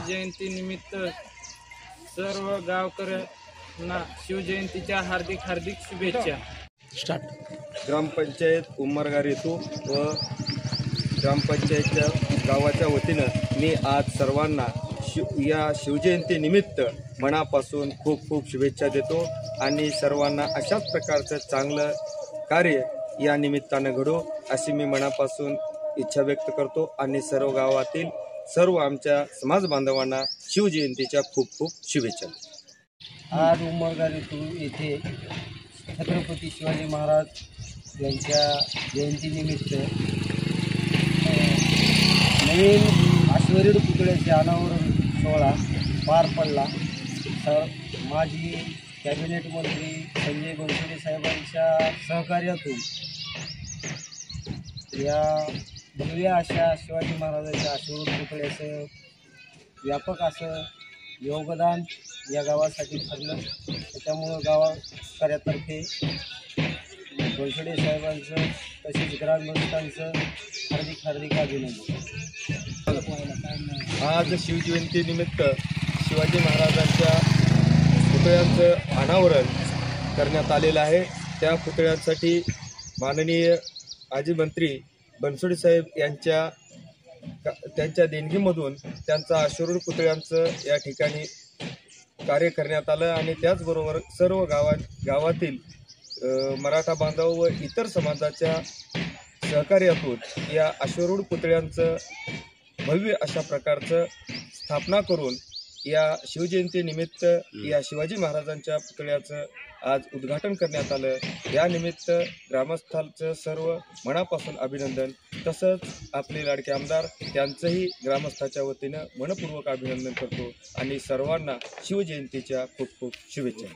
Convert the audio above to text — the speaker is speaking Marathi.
शिवजयंतीनिमित्त सर्व गावकऱ्यांना शिवजयंतीच्या हार्दिक हार्दिक शुभेच्छा। ग्रामपंचायत उमरगा रेतू व ग्रामपंचायतच्या गावाच्या वतीनं मी आज सर्वांना या शिवजयंतीनिमित्त मनापासून खूप खूप शुभेच्छा देतो आणि सर्वांना अशाच प्रकारचं चांगलं कार्य या निमित्तानं घडो अशी मी मनापासून इच्छा व्यक्त करतो आणि सर्व गावातील सर्व आमच्या समाज बांधवांना शिवजयंतीच्या खूप खूप शुभेच्छा। आज उमरगा रेतू येथे छत्रपती शिवाजी महाराज यांच्या जयंतीनिमित्त नवीन अश्वरूढ पुतळ्याचे अनावरण सोहळा पार पडला। माजी कॅबिनेट मंत्री संजय बनसोडे साहेबांच्या सहकार्यातून या भव्य अशा शिवाजी महाराजांच्या अश्वरूढ पुतळ्याचं व्यापक असं योगदान या गावासाठी ठरलं। त्याच्यामुळं गावकऱ्यातर्फे बनसोडे साहेबांचं तसेच ग्रामस्थांचं हार्दिक हार्दिक अभिनंदन। आज शिवजयंतीनिमित्त शिवाजी महाराजांच्या पुतळ्यांचं अनावरण करण्यात आलेलं आहे। त्या पुतळ्यांसाठी माननीय माजी मंत्री बनसोडे साहेब त्यांच्या देणगीमधून त्यांचा अश्वरूढ पुतळ्यांचं या ठिकाणी कार्य करण्यात आलं आणि त्याचबरोबर सर्व गावातील मराठा बांधव व इतर समाजाच्या सहकार्यातून या अश्वरूढ पुतळ्यांचं भव्य अशा प्रकारचं स्थापना करून या शिवजयंतीनिमित्त या शिवाजी महाराजांच्या पुतळ्याचं आज उद्घाटन करण्यात आलं। यानिमित्त ग्रामस्थांचं सर्व मनापासून अभिनंदन, तसंच आपले लाडके आमदार त्यांचंही ग्रामस्थाच्या वतीनं मनपूर्वक अभिनंदन करतो आणि सर्वांना शिवजयंतीच्या खूप खूप शुभेच्छा।